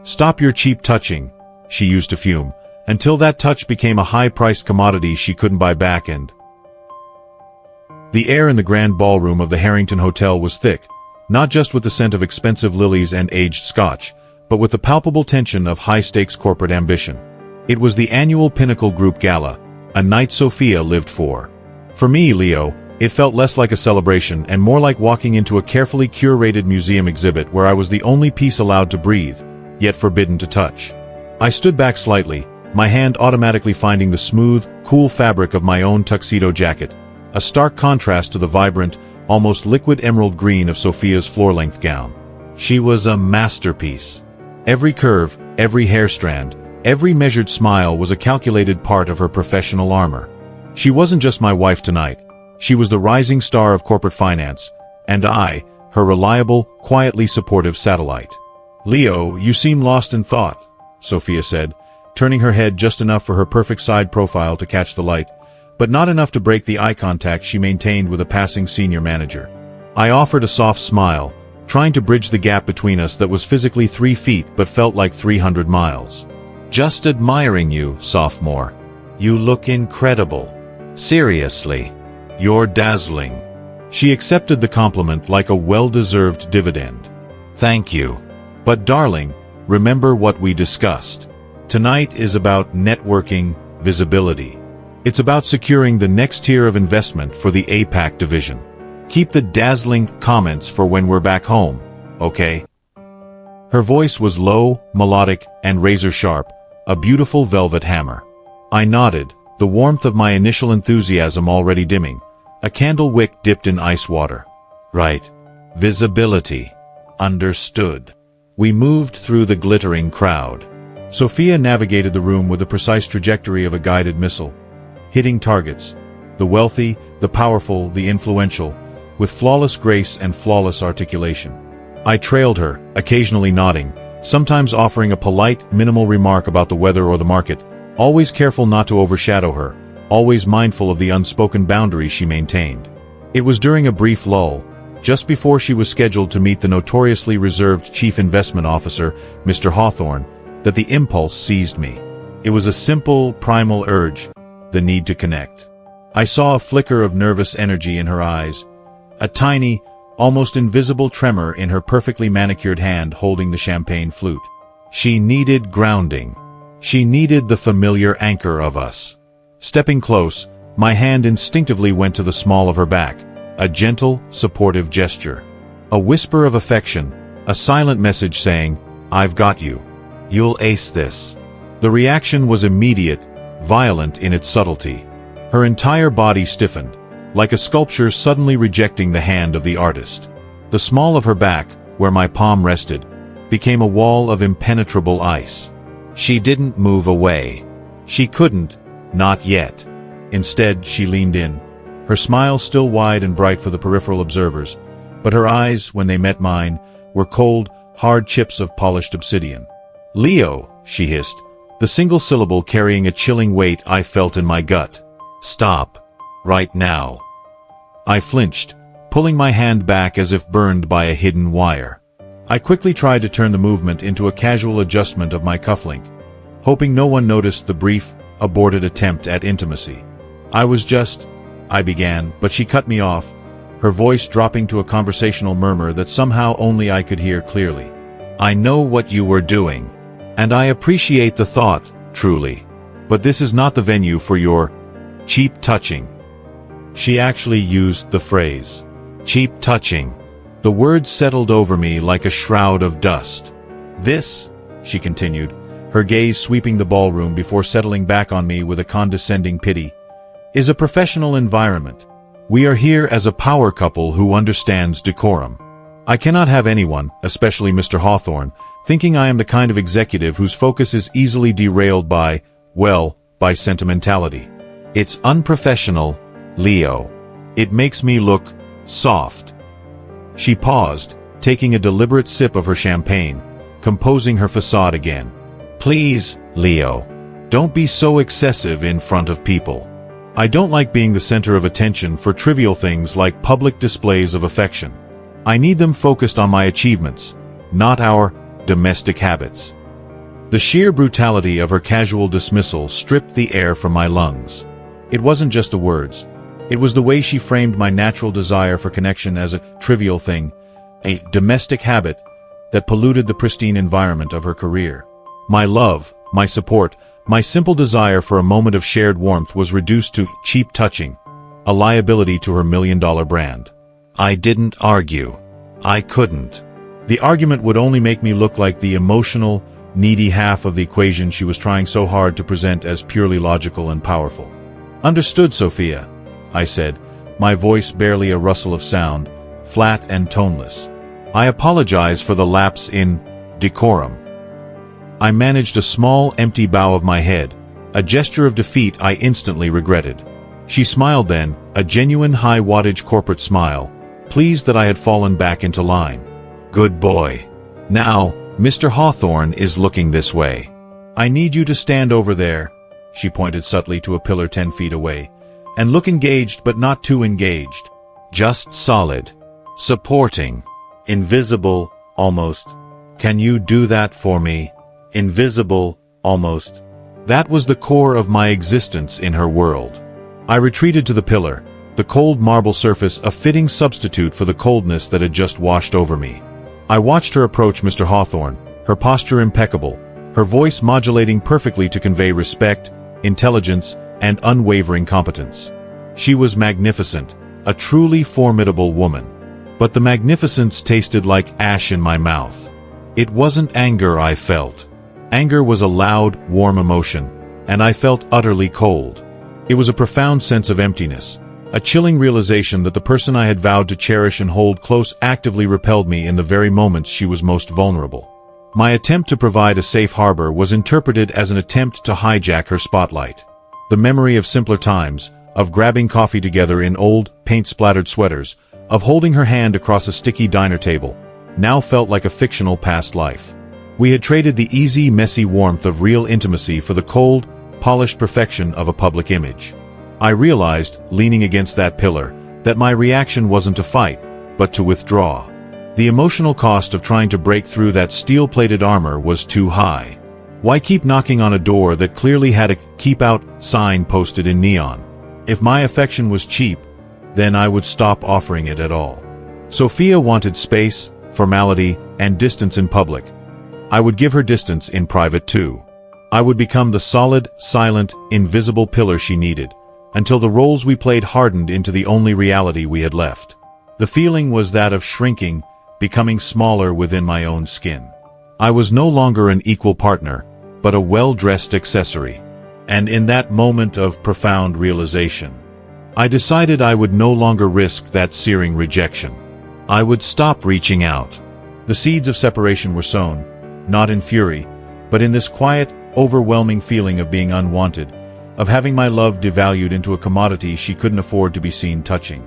"Stop your cheap touching," she used to fume, until that touch became a high-priced commodity she couldn't buy back. And the air in the grand ballroom of the Harrington Hotel was thick, not just with the scent of expensive lilies and aged scotch, but with the palpable tension of high-stakes corporate ambition. It was the annual Pinnacle Group Gala, a night Sophia lived for. For me, Leo, it felt less like a celebration and more like walking into a carefully curated museum exhibit where I was the only piece allowed to breathe, yet forbidden to touch. I stood back slightly, my hand automatically finding the smooth, cool fabric of my own tuxedo jacket, a stark contrast to the vibrant, almost liquid emerald green of Sophia's floor-length gown. She was a masterpiece. Every curve, every hair strand, every measured smile was a calculated part of her professional armor. She wasn't just my wife tonight. She was the rising star of corporate finance, and I, her reliable, quietly supportive satellite. "Leo, you seem lost in thought," Sophia said, turning her head just enough for her perfect side profile to catch the light, but not enough to break the eye contact she maintained with a passing senior manager. I offered a soft smile, trying to bridge the gap between us that was physically 3 feet but felt like 300 miles. "Just admiring you, sophomore. You look incredible. Seriously. You're dazzling." She accepted the compliment like a well-deserved dividend. "Thank you. But darling, remember what we discussed. Tonight is about networking, visibility. It's about securing the next tier of investment for the APAC division. Keep the dazzling comments for when we're back home, okay?" Her voice was low, melodic, and razor-sharp, a beautiful velvet hammer. I nodded, the warmth of my initial enthusiasm already dimming, a candle wick dipped in ice water. "Right. Visibility. Understood." We moved through the glittering crowd. Sophia navigated the room with the precise trajectory of a guided missile, hitting targets, the wealthy, the powerful, the influential, with flawless grace and flawless articulation. I trailed her, occasionally nodding, sometimes offering a polite, minimal remark about the weather or the market, always careful not to overshadow her, always mindful of the unspoken boundaries she maintained. It was during a brief lull, just before she was scheduled to meet the notoriously reserved Chief Investment Officer, Mr. Hawthorne, that the impulse seized me. It was a simple, primal urge, the need to connect. I saw a flicker of nervous energy in her eyes, a tiny, almost invisible tremor in her perfectly manicured hand holding the champagne flute. She needed grounding. She needed the familiar anchor of us. Stepping close, my hand instinctively went to the small of her back, a gentle, supportive gesture. A whisper of affection, a silent message saying, "I've got you. You'll ace this." The reaction was immediate, violent in its subtlety. Her entire body stiffened, like a sculpture suddenly rejecting the hand of the artist. The small of her back, where my palm rested, became a wall of impenetrable ice. She didn't move away. She couldn't, not yet. Instead, she leaned in, her smile still wide and bright for the peripheral observers, but her eyes, when they met mine, were cold, hard chips of polished obsidian. "Leo," she hissed, the single syllable carrying a chilling weight I felt in my gut. "Stop. Right now." I flinched, pulling my hand back as if burned by a hidden wire. I quickly tried to turn the movement into a casual adjustment of my cufflink, hoping no one noticed the brief, aborted attempt at intimacy. I began, but she cut me off, her voice dropping to a conversational murmur that somehow only I could hear clearly. "I know what you were doing. And I appreciate the thought, truly. But this is not the venue for your cheap touching." She actually used the phrase, cheap touching. The words settled over me like a shroud of dust. "This," she continued, her gaze sweeping the ballroom before settling back on me with a condescending pity, "is a professional environment. We are here as a power couple who understands decorum. I cannot have anyone, especially Mr. Hawthorne, thinking I am the kind of executive whose focus is easily derailed by sentimentality. It's unprofessional, Leo. It makes me look soft." She paused, taking a deliberate sip of her champagne, composing her facade again. "Please, Leo, don't be so excessive in front of people. I don't like being the center of attention for trivial things like public displays of affection. I need them focused on my achievements, not our domestic habits." The sheer brutality of her casual dismissal stripped the air from my lungs. It wasn't just the words. It was the way she framed my natural desire for connection as a trivial thing, a domestic habit that polluted the pristine environment of her career. My love, my support, my simple desire for a moment of shared warmth was reduced to cheap touching, a liability to her million-dollar brand. I didn't argue. I couldn't. The argument would only make me look like the emotional, needy half of the equation she was trying so hard to present as purely logical and powerful. "Understood, Sophia," I said, my voice barely a rustle of sound, flat and toneless. "I apologize for the lapse in decorum." I managed a small, empty bow of my head, a gesture of defeat I instantly regretted. She smiled then, a genuine high-wattage corporate smile, pleased that I had fallen back into line. "Good boy. Now, Mr. Hawthorne is looking this way. I need you to stand over there," she pointed subtly to a pillar 10 feet away, "and look engaged but not too engaged. Just solid. Supporting. Invisible, almost. Can you do that for me? Invisible, almost." That was the core of my existence in her world. I retreated to the pillar, the cold marble surface a fitting substitute for the coldness that had just washed over me. I watched her approach Mr. Hawthorne, her posture impeccable, her voice modulating perfectly to convey respect, intelligence, and unwavering competence. She was magnificent, a truly formidable woman. But the magnificence tasted like ash in my mouth. It wasn't anger I felt. Anger was a loud, warm emotion, and I felt utterly cold. It was a profound sense of emptiness, a chilling realization that the person I had vowed to cherish and hold close actively repelled me in the very moments she was most vulnerable. My attempt to provide a safe harbor was interpreted as an attempt to hijack her spotlight. The memory of simpler times, of grabbing coffee together in old, paint-splattered sweaters, of holding her hand across a sticky diner table, now felt like a fictional past life. We had traded the easy, messy warmth of real intimacy for the cold, polished perfection of a public image. I realized, leaning against that pillar, that my reaction wasn't to fight, but to withdraw. The emotional cost of trying to break through that steel-plated armor was too high. Why keep knocking on a door that clearly had a "keep out" sign posted in neon? If my affection was cheap, then I would stop offering it at all. Sophia wanted space, formality, and distance in public. I would give her distance in private too. I would become the solid, silent, invisible pillar she needed, until the roles we played hardened into the only reality we had left. The feeling was that of shrinking, becoming smaller within my own skin. I was no longer an equal partner, but a well-dressed accessory. And in that moment of profound realization, I decided I would no longer risk that searing rejection. I would stop reaching out. The seeds of separation were sown, not in fury, but in this quiet, overwhelming feeling of being unwanted, of having my love devalued into a commodity she couldn't afford to be seen touching.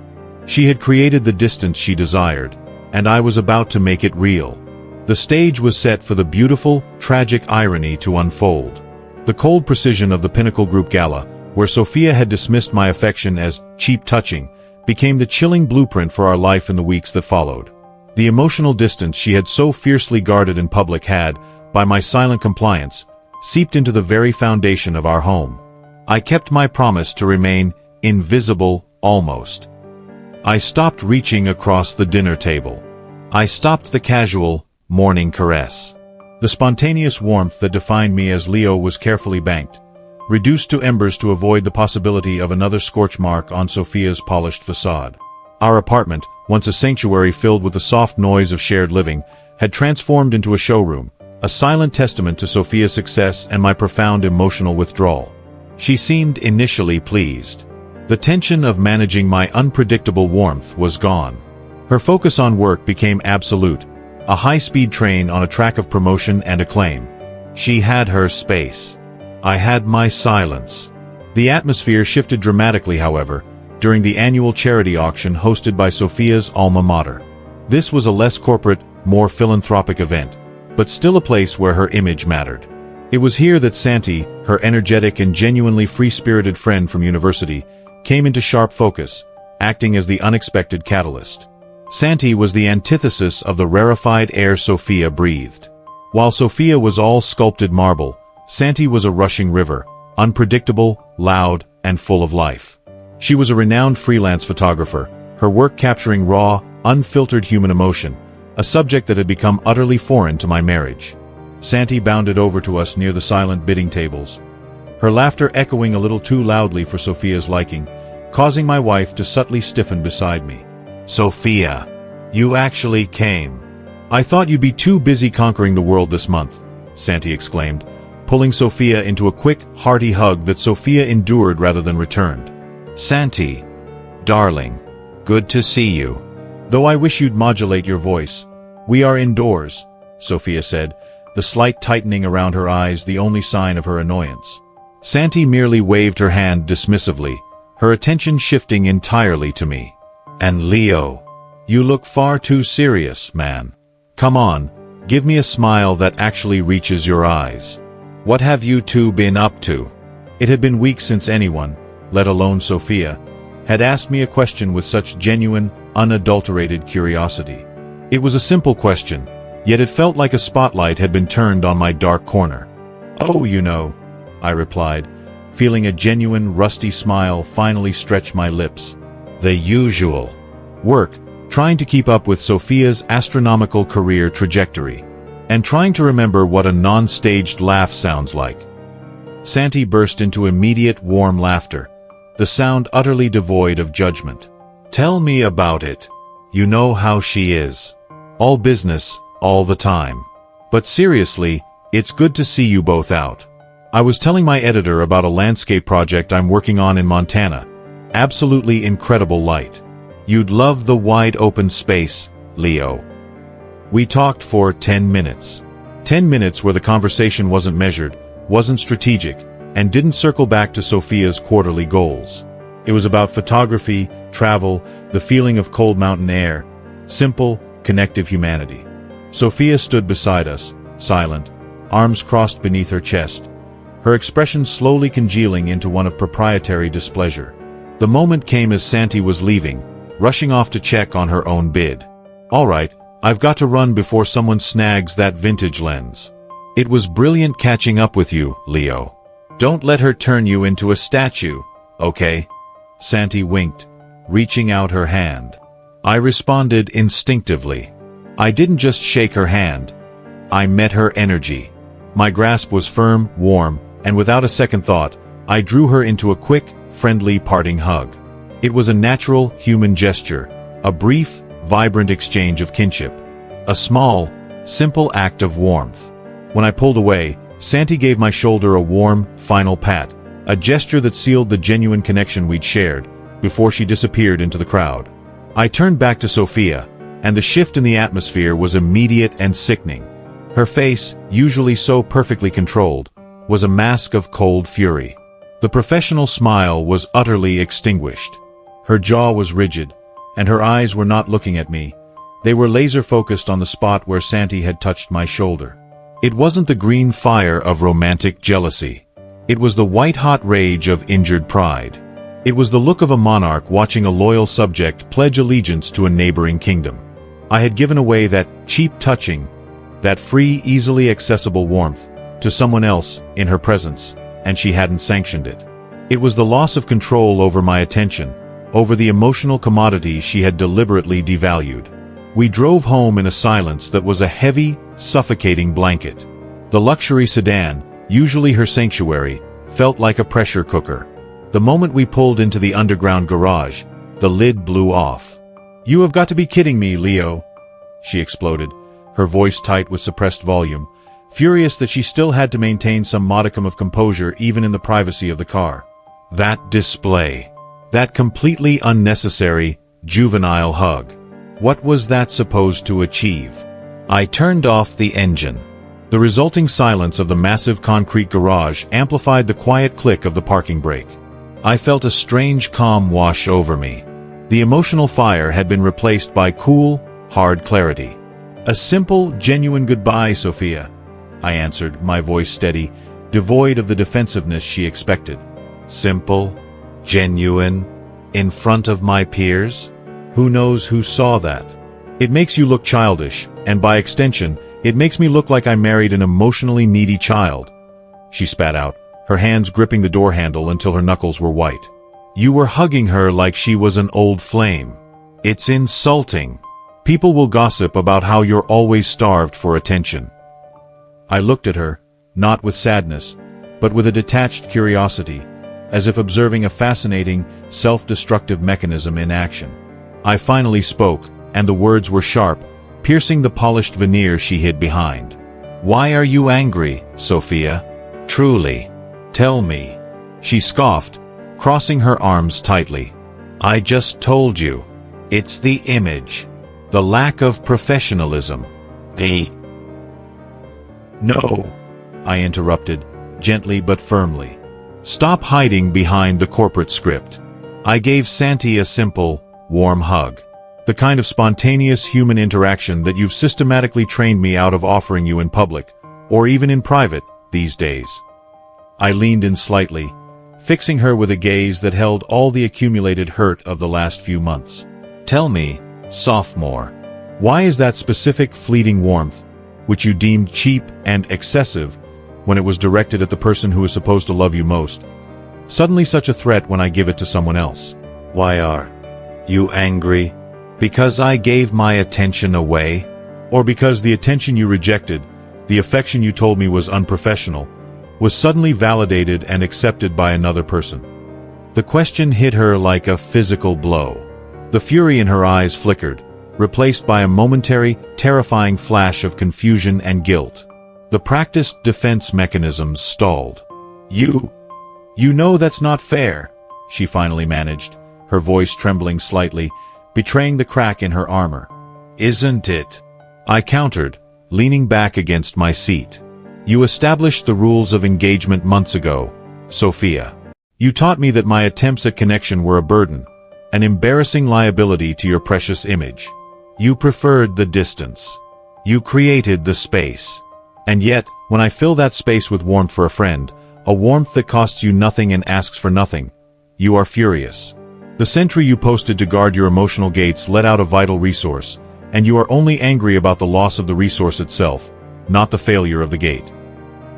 She had created the distance she desired, and I was about to make it real. The stage was set for the beautiful, tragic irony to unfold. The cold precision of the Pinnacle Group Gala, where Sophia had dismissed my affection as cheap touching, became the chilling blueprint for our life in the weeks that followed. The emotional distance she had so fiercely guarded in public had, by my silent compliance, seeped into the very foundation of our home. I kept my promise to remain invisible, almost. I stopped reaching across the dinner table. I stopped the casual, morning caress. The spontaneous warmth that defined me as Leo was carefully banked, reduced to embers to avoid the possibility of another scorch mark on Sophia's polished facade. Our apartment, once a sanctuary filled with the soft noise of shared living, had transformed into a showroom, a silent testament to Sophia's success and my profound emotional withdrawal. She seemed initially pleased. The tension of managing my unpredictable warmth was gone. Her focus on work became absolute, a high-speed train on a track of promotion and acclaim. She had her space. I had my silence. The atmosphere shifted dramatically, however, during the annual charity auction hosted by Sophia's alma mater. This was a less corporate, more philanthropic event, but still a place where her image mattered. It was here that Santi, her energetic and genuinely free-spirited friend from university, came into sharp focus, acting as the unexpected catalyst. Santi was the antithesis of the rarefied air Sophia breathed. While Sophia was all sculpted marble, Santi was a rushing river, unpredictable, loud, and full of life. She was a renowned freelance photographer, her work capturing raw, unfiltered human emotion, a subject that had become utterly foreign to my marriage. Santi bounded over to us near the silent bidding tables, her laughter echoing a little too loudly for Sophia's liking, causing my wife to subtly stiffen beside me. "Sophia, you actually came. I thought you'd be too busy conquering the world this month," Santi exclaimed, pulling Sophia into a quick, hearty hug that Sophia endured rather than returned. "Santi, darling, good to see you. Though I wish you'd modulate your voice. We are indoors," Sophia said, the slight tightening around her eyes the only sign of her annoyance. Santi merely waved her hand dismissively, her attention shifting entirely to me. "And Leo, you look far too serious, man. Come on, give me a smile that actually reaches your eyes. What have you two been up to?" It had been weeks since anyone, let alone Sophia, had asked me a question with such genuine, unadulterated curiosity. It was a simple question, yet it felt like a spotlight had been turned on my dark corner. "Oh, you know," I replied, feeling a genuine, rusty smile finally stretch my lips. "The usual. Work, trying to keep up with Sophia's astronomical career trajectory, and trying to remember what a non-staged laugh sounds like." Santi burst into immediate, warm laughter, the sound utterly devoid of judgment. "Tell me about it. You know how she is. All business, all the time. But seriously, it's good to see you both out. I was telling my editor about a landscape project I'm working on in Montana. Absolutely incredible light. You'd love the wide open space, Leo." We talked for 10 minutes. 10 minutes where the conversation wasn't measured, wasn't strategic, and didn't circle back to Sophia's quarterly goals. It was about photography, travel, the feeling of cold mountain air, simple, connective humanity. Sophia stood beside us, silent, arms crossed beneath her chest, her expression slowly congealing into one of proprietary displeasure. The moment came as Santi was leaving, rushing off to check on her own bid. "All right, I've got to run before someone snags that vintage lens. It was brilliant catching up with you, Leo. Don't let her turn you into a statue, okay?" Santi winked, reaching out her hand. I responded instinctively. I didn't just shake her hand. I met her energy. My grasp was firm, warm, and without a second thought, I drew her into a quick, friendly parting hug. It was a natural, human gesture, a brief, vibrant exchange of kinship. A small, simple act of warmth. When I pulled away, Santi gave my shoulder a warm, final pat, a gesture that sealed the genuine connection we'd shared, before she disappeared into the crowd. I turned back to Sophia, and the shift in the atmosphere was immediate and sickening. Her face, usually so perfectly controlled, was a mask of cold fury. The professional smile was utterly extinguished. Her jaw was rigid, and her eyes were not looking at me. They were laser-focused on the spot where Santi had touched my shoulder. It wasn't the green fire of romantic jealousy. It was the white-hot rage of injured pride. It was the look of a monarch watching a loyal subject pledge allegiance to a neighboring kingdom. I had given away that cheap touching, that free, easily accessible warmth, to someone else in her presence, and she hadn't sanctioned it. It was the loss of control over my attention, over the emotional commodity she had deliberately devalued. We drove home in a silence that was a heavy, suffocating blanket. The luxury sedan, usually her sanctuary, felt like a pressure cooker. The moment we pulled into the underground garage, the lid blew off. "You have got to be kidding me, Leo," she exploded, her voice tight with suppressed volume, furious that she still had to maintain some modicum of composure even in the privacy of the car. That display. That completely unnecessary, juvenile hug. What was that supposed to achieve? I turned off the engine. The resulting silence of the massive concrete garage amplified the quiet click of the parking brake. I felt a strange calm wash over me. The emotional fire had been replaced by cool, hard clarity. "A simple, genuine goodbye, Sophia," I answered, my voice steady, devoid of the defensiveness she expected. Simple? Genuine? In front of my peers? Who knows who saw that? It makes you look childish, and by extension, It makes me look like I married an emotionally needy child." She spat out, her hands gripping the door handle until her knuckles were white. "You were hugging her like she was an old flame. It's insulting. People will gossip about how you're always starved for attention." I looked at her, not with sadness, but with a detached curiosity, as if observing a fascinating, self-destructive mechanism in action. I finally spoke, and the words were sharp, piercing the polished veneer she hid behind. "Why are you angry, Sophia? Truly. Tell me." She scoffed, crossing her arms tightly. "I just told you. It's the image. The lack of professionalism. No," I interrupted, gently but firmly. "Stop hiding behind the corporate script." I gave Santi a simple, warm hug. The kind of spontaneous human interaction that you've systematically trained me out of offering you in public, or even in private, these days. I leaned in slightly, fixing her with a gaze that held all the accumulated hurt of the last few months. "Tell me, sophomore, why is that specific fleeting warmth, which you deemed cheap and excessive when it was directed at the person who is supposed to love you most, suddenly such a threat when I give it to someone else? Why are you angry? Because I gave my attention away? Or because the attention you rejected, the affection you told me was unprofessional, was suddenly validated and accepted by another person?" The question hit her like a physical blow. The fury in her eyes flickered, replaced by a momentary, terrifying flash of confusion and guilt. The practiced defense mechanisms stalled. You know that's not fair," she finally managed, her voice trembling slightly, betraying the crack in her armor. "Isn't it?" I countered, leaning back against my seat. "You established the rules of engagement months ago, Sophia. You taught me that my attempts at connection were a burden, an embarrassing liability to your precious image. You preferred the distance. You created the space. And yet, when I fill that space with warmth for a friend, a warmth that costs you nothing and asks for nothing, you are furious. The sentry you posted to guard your emotional gates let out a vital resource, and you are only angry about the loss of the resource itself, not the failure of the gate."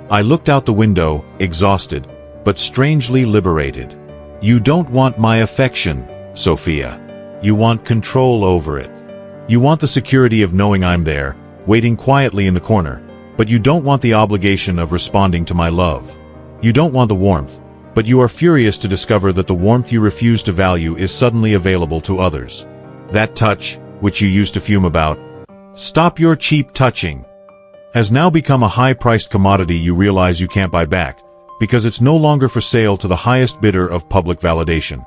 I looked out the window, exhausted, but strangely liberated. "You don't want my affection, Sophia. You want control over it. You want the security of knowing I'm there, waiting quietly in the corner, but you don't want the obligation of responding to my love. You don't want the warmth, but you are furious to discover that the warmth you refuse to value is suddenly available to others. That touch, which you used to fume about, stop your cheap touching, has now become a high-priced commodity you realize you can't buy back, because it's no longer for sale to the highest bidder of public validation."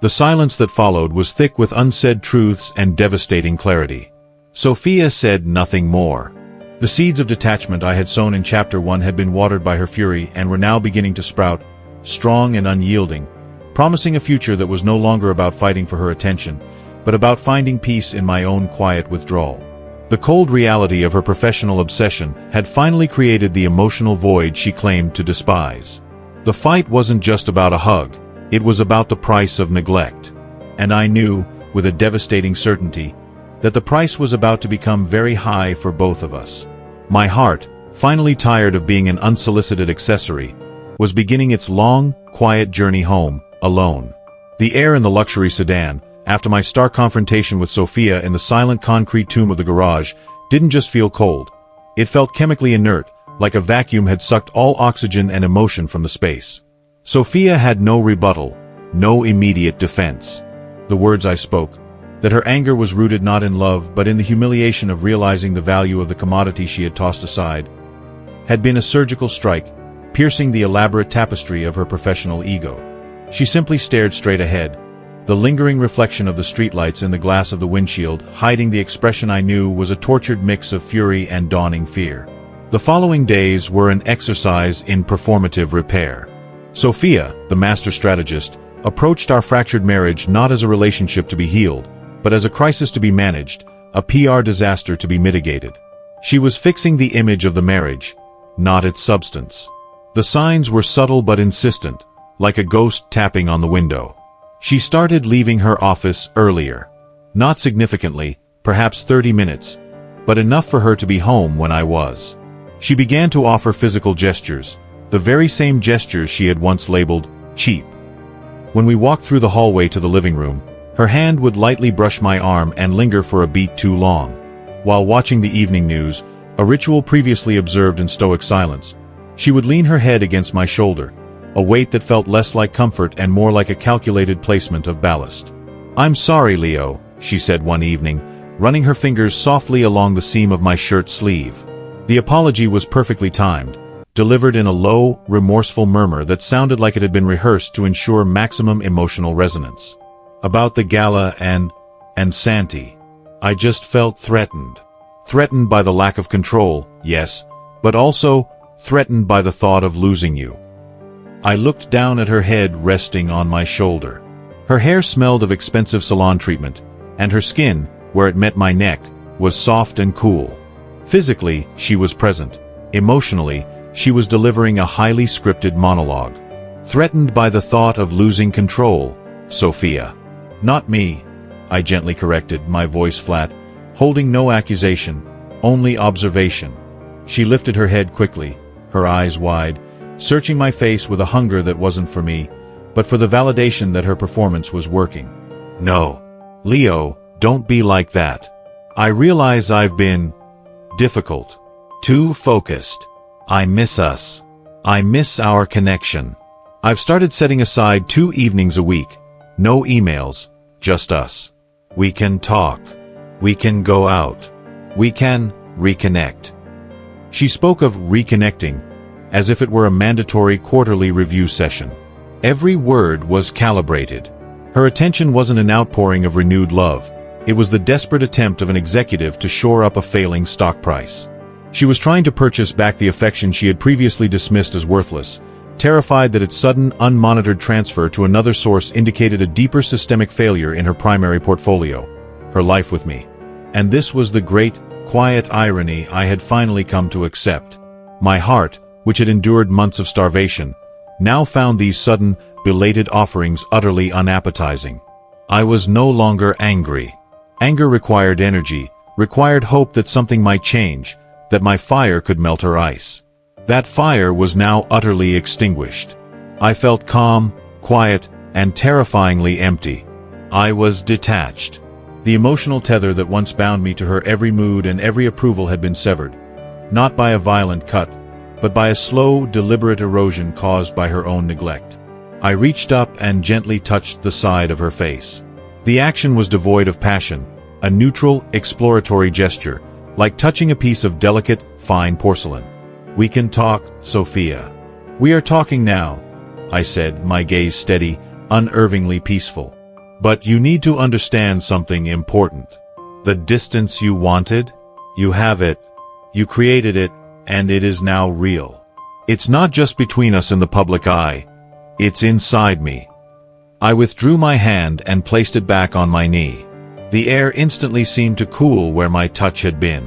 The silence that followed was thick with unsaid truths and devastating clarity. Sophia said nothing more. The seeds of detachment I had sown in Chapter 1 had been watered by her fury and were now beginning to sprout, strong and unyielding, promising a future that was no longer about fighting for her attention, but about finding peace in my own quiet withdrawal. The cold reality of her professional obsession had finally created the emotional void she claimed to despise. The fight wasn't just about a hug, it was about the price of neglect. And I knew, with a devastating certainty, that the price was about to become very high for both of us. My heart, finally tired of being an unsolicited accessory, was beginning its long, quiet journey home, alone. The air in the luxury sedan, after my stark confrontation with Sophia in the silent concrete tomb of the garage, didn't just feel cold. It felt chemically inert, like a vacuum had sucked all oxygen and emotion from the space. Sophia had no rebuttal, no immediate defense. The words I spoke, that her anger was rooted not in love but in the humiliation of realizing the value of the commodity she had tossed aside, had been a surgical strike, piercing the elaborate tapestry of her professional ego. She simply stared straight ahead, the lingering reflection of the streetlights in the glass of the windshield hiding the expression I knew was a tortured mix of fury and dawning fear. The following days were an exercise in performative repair. Sophia, the master strategist, approached our fractured marriage not as a relationship to be healed, but as a crisis to be managed, a PR disaster to be mitigated. She was fixing the image of the marriage, not its substance. The signs were subtle but insistent, like a ghost tapping on the window. She started leaving her office earlier. Not significantly, perhaps 30 minutes, but enough for her to be home when I was. She began to offer physical gestures, the very same gestures she had once labeled cheap. When we walked through the hallway to the living room, her hand would lightly brush my arm and linger for a beat too long. While watching the evening news, a ritual previously observed in stoic silence, she would lean her head against my shoulder, a weight that felt less like comfort and more like a calculated placement of ballast. "I'm sorry, Leo," she said one evening, running her fingers softly along the seam of my shirt sleeve. The apology was perfectly timed, delivered in a low, remorseful murmur that sounded like it had been rehearsed to ensure maximum emotional resonance. About the gala and Santi, I just felt threatened. Threatened by the lack of control, yes, but also threatened by the thought of losing you. I looked down at her head resting on my shoulder. Her hair smelled of expensive salon treatment, and her skin, where it met my neck, was soft and cool. Physically, she was present. Emotionally, she was delivering a highly scripted monologue. Threatened by the thought of losing control, Sophia. "Not me," I gently corrected, my voice flat, holding no accusation, only observation. She lifted her head quickly, her eyes wide, searching my face with a hunger that wasn't for me, but for the validation that her performance was working. "No. Leo, don't be like that. I realize I've been difficult. Too focused. I miss us. I miss our connection. I've started setting aside 2 evenings a week. No emails, just us. We can talk. We can go out. We can reconnect." She spoke of reconnecting, as if it were a mandatory quarterly review session. Every word was calibrated. Her attention wasn't an outpouring of renewed love. It was the desperate attempt of an executive to shore up a failing stock price. She was trying to purchase back the affection she had previously dismissed as worthless, terrified that its sudden, unmonitored transfer to another source indicated a deeper systemic failure in her primary portfolio, her life with me. And this was the great, quiet irony I had finally come to accept. My heart, which had endured months of starvation, now found these sudden, belated offerings utterly unappetizing. I was no longer angry. Anger required energy, required hope that something might change, that my fire could melt her ice. That fire was now utterly extinguished. I felt calm, quiet, and terrifyingly empty. I was detached. The emotional tether that once bound me to her every mood and every approval had been severed, not by a violent cut, but by a slow, deliberate erosion caused by her own neglect. I reached up and gently touched the side of her face. The action was devoid of passion, a neutral, exploratory gesture, like touching a piece of delicate, fine porcelain. "We can talk, Sophia." "We are talking now," I said, my gaze steady, unervingly peaceful. "But you need to understand something important. The distance you wanted? You have it. You created it, and it is now real. It's not just between us in the public eye. It's inside me." I withdrew my hand and placed it back on my knee. The air instantly seemed to cool where my touch had been.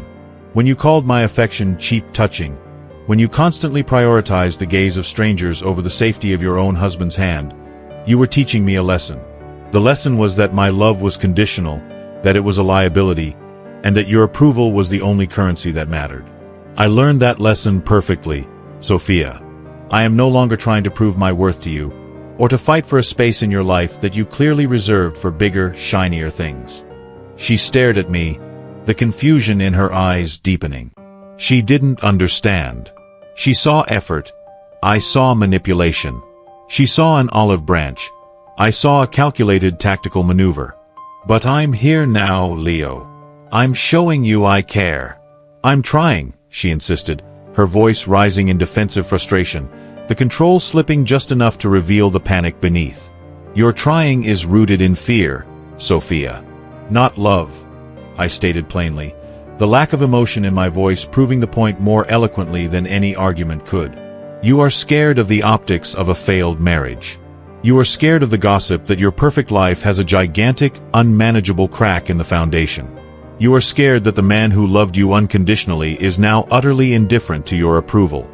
When you called my affection cheap touching, when you constantly prioritized the gaze of strangers over the safety of your own husband's hand, you were teaching me a lesson. The lesson was that my love was conditional, that it was a liability, and that your approval was the only currency that mattered. I learned that lesson perfectly, Sophia. I am no longer trying to prove my worth to you, or to fight for a space in your life that you clearly reserved for bigger, shinier things. She stared at me, the confusion in her eyes deepening. She didn't understand. She saw effort. I saw manipulation. She saw an olive branch. I saw a calculated tactical maneuver. "But I'm here now, Leo. I'm showing you I care." "I'm trying," she insisted, her voice rising in defensive frustration, the control slipping just enough to reveal the panic beneath. "Your trying is rooted in fear, Sophia. Not love," I stated plainly, the lack of emotion in my voice proving the point more eloquently than any argument could. "You are scared of the optics of a failed marriage. You are scared of the gossip that your perfect life has a gigantic, unmanageable crack in the foundation. You are scared that the man who loved you unconditionally is now utterly indifferent to your approval."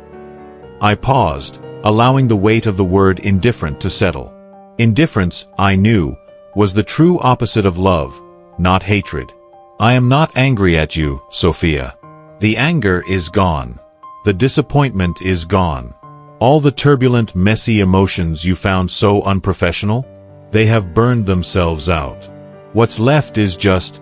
I paused, allowing the weight of the word indifferent to settle. Indifference, I knew, was the true opposite of love, not hatred. I am not angry at you, Sophia. The anger is gone. The disappointment is gone. All the turbulent, messy emotions you found so unprofessional, they have burned themselves out. What's left is just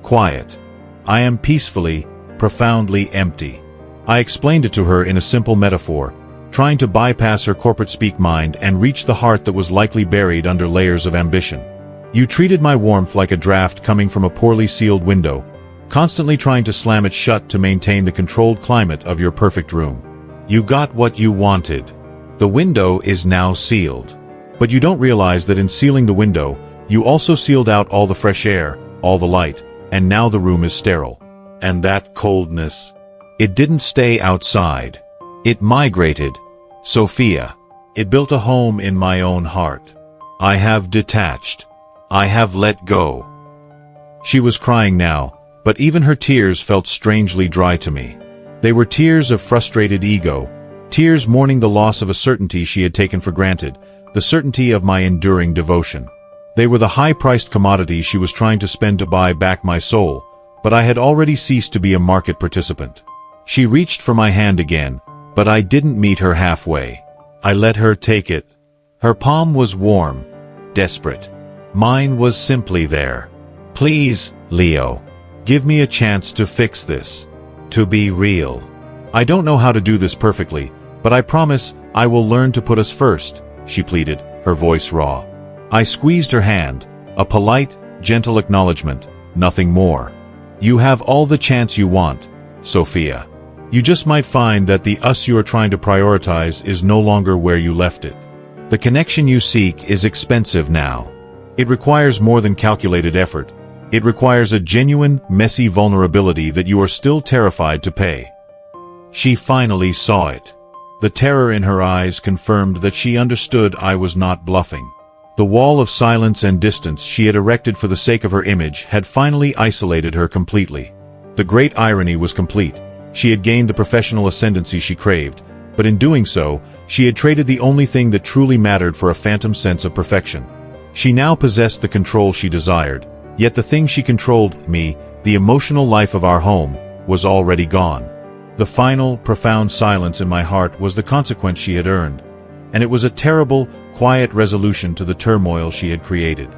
quiet. I am peacefully, profoundly empty. I explained it to her in a simple metaphor, trying to bypass her corporate speak mind and reach the heart that was likely buried under layers of ambition. You treated my warmth like a draft coming from a poorly sealed window, constantly trying to slam it shut to maintain the controlled climate of your perfect room. You got what you wanted. The window is now sealed. But you don't realize that in sealing the window, you also sealed out all the fresh air, all the light, and now the room is sterile. And that coldness, it didn't stay outside. It migrated. Sophia. It built a home in my own heart. I have detached. I have let go. She was crying now, but even her tears felt strangely dry to me. They were tears of frustrated ego, tears mourning the loss of a certainty she had taken for granted, the certainty of my enduring devotion. They were the high-priced commodity she was trying to spend to buy back my soul, but I had already ceased to be a market participant. She reached for my hand again, but I didn't meet her halfway. I let her take it. Her palm was warm, desperate. Mine was simply there. Please, Leo, give me a chance to fix this. To be real. I don't know how to do this perfectly, but I promise I will learn to put us first, she pleaded, her voice raw. I squeezed her hand, a polite, gentle acknowledgement, nothing more. You have all the chance you want, Sophia. You just might find that the us you are trying to prioritize is no longer where you left it. The connection you seek is expensive now. It requires more than calculated effort. It requires a genuine, messy vulnerability that you are still terrified to pay. She finally saw it. The terror in her eyes confirmed that she understood I was not bluffing. The wall of silence and distance she had erected for the sake of her image had finally isolated her completely. The great irony was complete. She had gained the professional ascendancy she craved, but in doing so, she had traded the only thing that truly mattered for a phantom sense of perfection. She now possessed the control she desired, yet the thing she controlled, me, the emotional life of our home, was already gone. The final, profound silence in my heart was the consequence she had earned, and it was a terrible, quiet resolution to the turmoil she had created.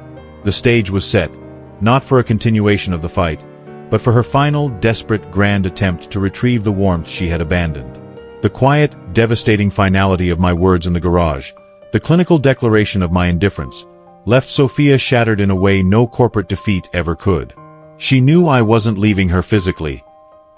The stage was set, not for a continuation of the fight, but for her final, desperate, grand attempt to retrieve the warmth she had abandoned. The quiet, devastating finality of my words in the garage, the clinical declaration of my indifference, left Sophia shattered in a way no corporate defeat ever could. She knew I wasn't leaving her physically.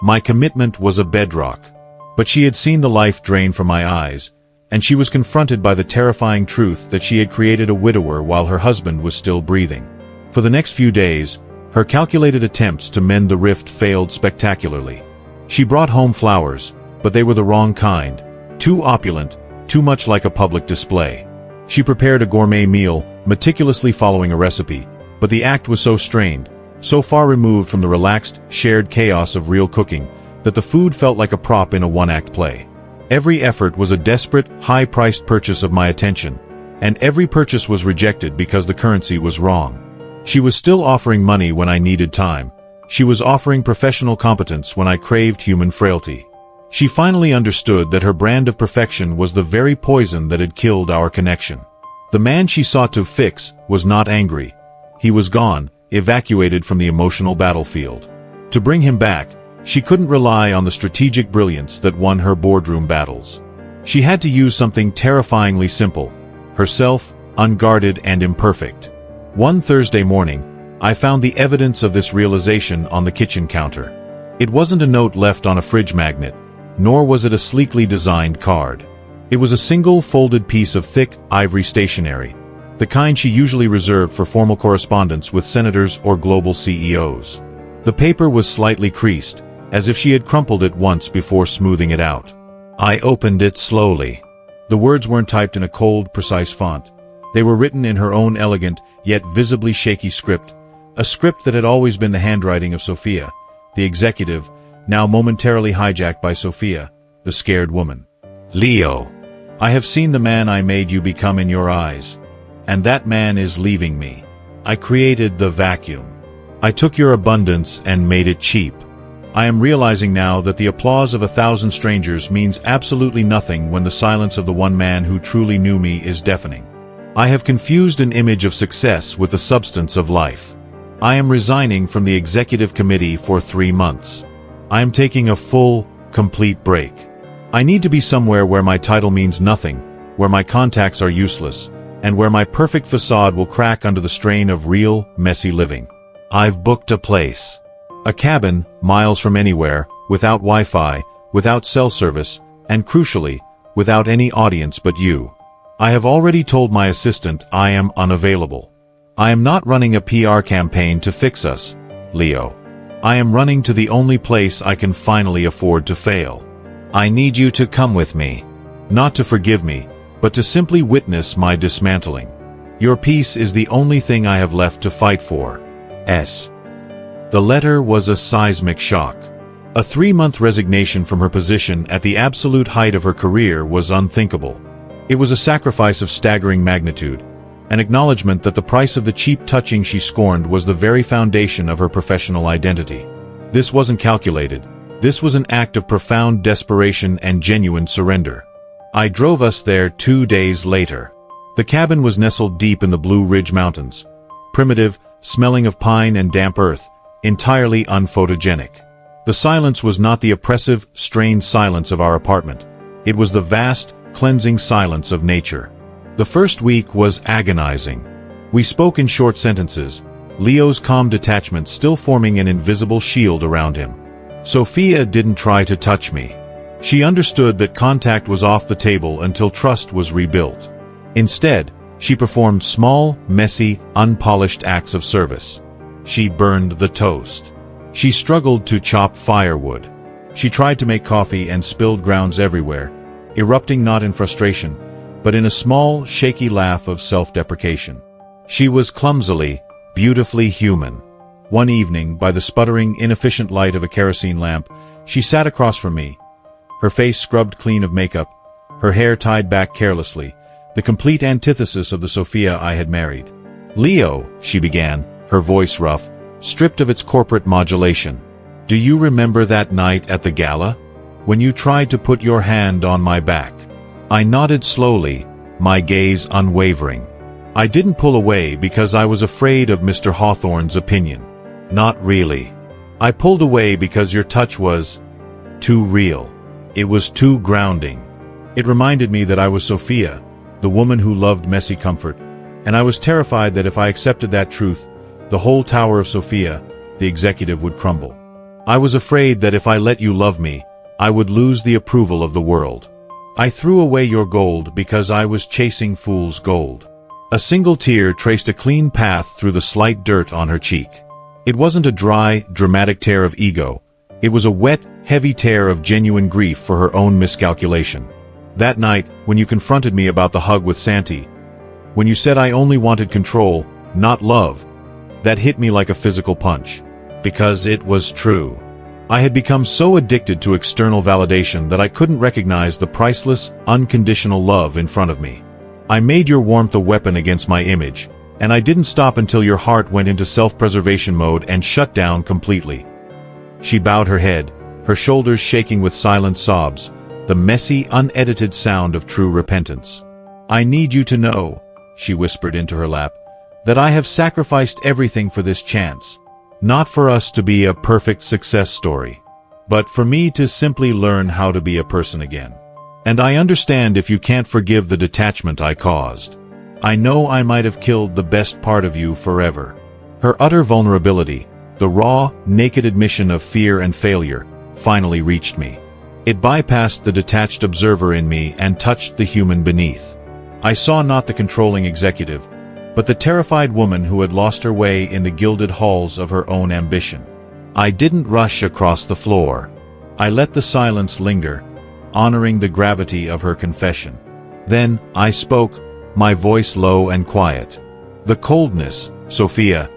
My commitment was a bedrock. But she had seen the life drain from my eyes, and she was confronted by the terrifying truth that she had created a widower while her husband was still breathing. For the next few days, her calculated attempts to mend the rift failed spectacularly. She brought home flowers, but they were the wrong kind, too opulent, too much like a public display. She prepared a gourmet meal, meticulously following a recipe, but the act was so strained, so far removed from the relaxed, shared chaos of real cooking, that the food felt like a prop in a one-act play. Every effort was a desperate, high-priced purchase of my attention, and every purchase was rejected because the currency was wrong. She was still offering money when I needed time. She was offering professional competence when I craved human frailty. She finally understood that her brand of perfection was the very poison that had killed our connection. The man she sought to fix was not angry. He was gone, evacuated from the emotional battlefield. To bring him back, she couldn't rely on the strategic brilliance that won her boardroom battles. She had to use something terrifyingly simple: herself, unguarded and imperfect. One Thursday morning, I found the evidence of this realization on the kitchen counter. It wasn't a note left on a fridge magnet, nor was it a sleekly designed card. It was a single folded piece of thick, ivory stationery, the kind she usually reserved for formal correspondence with senators or global CEOs. The paper was slightly creased, as if she had crumpled it once before smoothing it out. I opened it slowly. The words weren't typed in a cold, precise font. They were written in her own elegant, yet visibly shaky script, a script that had always been the handwriting of Sophia, the executive, now momentarily hijacked by Sophia, the scared woman. Leo, I have seen the man I made you become in your eyes, and that man is leaving me. I created the vacuum. I took your abundance and made it cheap. I am realizing now that the applause of 1,000 strangers means absolutely nothing when the silence of the one man who truly knew me is deafening. I have confused an image of success with the substance of life. I am resigning from the executive committee for 3 months. I am taking a full, complete break. I need to be somewhere where my title means nothing, where my contacts are useless, and where my perfect facade will crack under the strain of real, messy living. I've booked a place. A cabin, miles from anywhere, without Wi-Fi, without cell service, and crucially, without any audience but you. I have already told my assistant I am unavailable. I am not running a PR campaign to fix us, Leo. I am running to the only place I can finally afford to fail. I need you to come with me. Not to forgive me, but to simply witness my dismantling. Your peace is the only thing I have left to fight for. S. The letter was a seismic shock. A 3-month resignation from her position at the absolute height of her career was unthinkable. It was a sacrifice of staggering magnitude, an acknowledgement that the price of the cheap touching she scorned was the very foundation of her professional identity. This wasn't calculated. This was an act of profound desperation and genuine surrender. I drove us there 2 days later. The cabin was nestled deep in the Blue Ridge Mountains, primitive, smelling of pine and damp earth, entirely unphotogenic. The silence was not the oppressive, strained silence of our apartment. It was the vast, cleansing silence of nature. The first week was agonizing. We spoke in short sentences, Leo's calm detachment still forming an invisible shield around him. Sophia didn't try to touch me. She understood that contact was off the table until trust was rebuilt. Instead, she performed small, messy, unpolished acts of service. She burned the toast. She struggled to chop firewood. She tried to make coffee and spilled grounds everywhere, erupting not in frustration, but in a small, shaky laugh of self-deprecation. She was clumsily, beautifully human. One evening, by the sputtering, inefficient light of a kerosene lamp, she sat across from me, her face scrubbed clean of makeup, her hair tied back carelessly, the complete antithesis of the Sophia I had married. "Leo," she began, her voice rough, stripped of its corporate modulation. "Do you remember that night at the gala? When you tried to put your hand on my back?" I nodded slowly, my gaze unwavering. I didn't pull away because I was afraid of Mr. Hawthorne's opinion. Not really. I pulled away because your touch was too real. It was too grounding. It reminded me that I was Sophia, the woman who loved messy comfort, and I was terrified that if I accepted that truth, the whole tower of Sophia, the executive, would crumble. I was afraid that if I let you love me, I would lose the approval of the world. I threw away your gold because I was chasing fool's gold. A single tear traced a clean path through the slight dirt on her cheek. It wasn't a dry, dramatic tear of ego. It was a wet, heavy tear of genuine grief for her own miscalculation. That night, when you confronted me about the hug with Santi, when you said I only wanted control, not love, that hit me like a physical punch. Because it was true. I had become so addicted to external validation that I couldn't recognize the priceless, unconditional love in front of me. I made your warmth a weapon against my image, and I didn't stop until your heart went into self-preservation mode and shut down completely. She bowed her head, her shoulders shaking with silent sobs, the messy, unedited sound of true repentance. "I need you to know," she whispered into her lap, "that I have sacrificed everything for this chance. Not for us to be a perfect success story, but for me to simply learn how to be a person again. And I understand if you can't forgive the detachment I caused. I know I might have killed the best part of you forever." Her utter vulnerability, the raw, naked admission of fear and failure, finally reached me. It bypassed the detached observer in me and touched the human beneath. I saw not the controlling executive, but the terrified woman who had lost her way in the gilded halls of her own ambition. I didn't rush across the floor. I let the silence linger, honoring the gravity of her confession. Then, I spoke, my voice low and quiet. "The coldness, Sophia.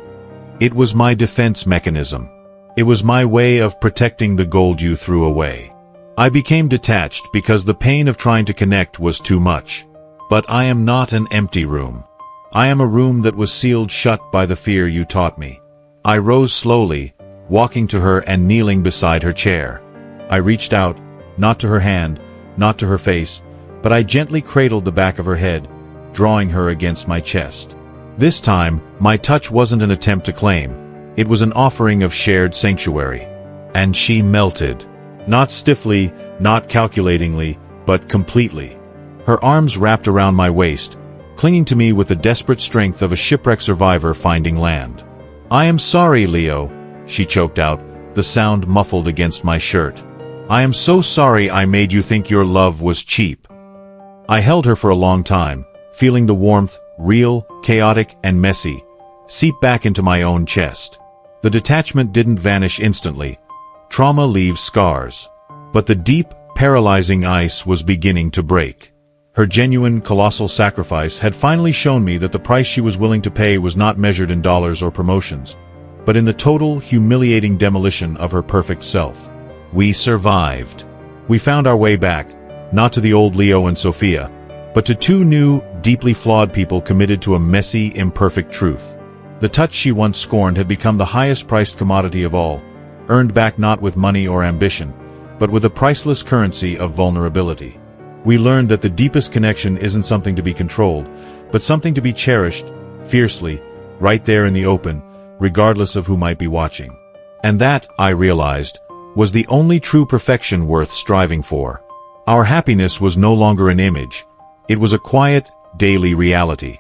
It was my defense mechanism. It was my way of protecting the gold you threw away. I became detached because the pain of trying to connect was too much. But I am not an empty room. I am a room that was sealed shut by the fear you taught me. I rose slowly, walking to her and kneeling beside her chair. I reached out, not to her hand, not to her face, but I gently cradled the back of her head, drawing her against my chest. This time, my touch wasn't an attempt to claim. It was an offering of shared sanctuary. And she melted. Not stiffly, not calculatingly, but completely. Her arms wrapped around my waist, clinging to me with the desperate strength of a shipwreck survivor finding land. "I am sorry, Leo," she choked out, the sound muffled against my shirt. "I am so sorry I made you think your love was cheap." I held her for a long time, feeling the warmth, real, chaotic, and messy, seep back into my own chest. The detachment didn't vanish instantly. Trauma leaves scars. But the deep, paralyzing ice was beginning to break. Her genuine, colossal sacrifice had finally shown me that the price she was willing to pay was not measured in dollars or promotions, but in the total, humiliating demolition of her perfect self. We survived. We found our way back, not to the old Leo and Sophia, but to two new, deeply flawed people committed to a messy, imperfect truth. The touch she once scorned had become the highest-priced commodity of all, earned back not with money or ambition, but with a priceless currency of vulnerability. We learned that the deepest connection isn't something to be controlled, but something to be cherished, fiercely, right there in the open, regardless of who might be watching. And that, I realized, was the only true perfection worth striving for. Our happiness was no longer an image. It was a quiet, daily reality.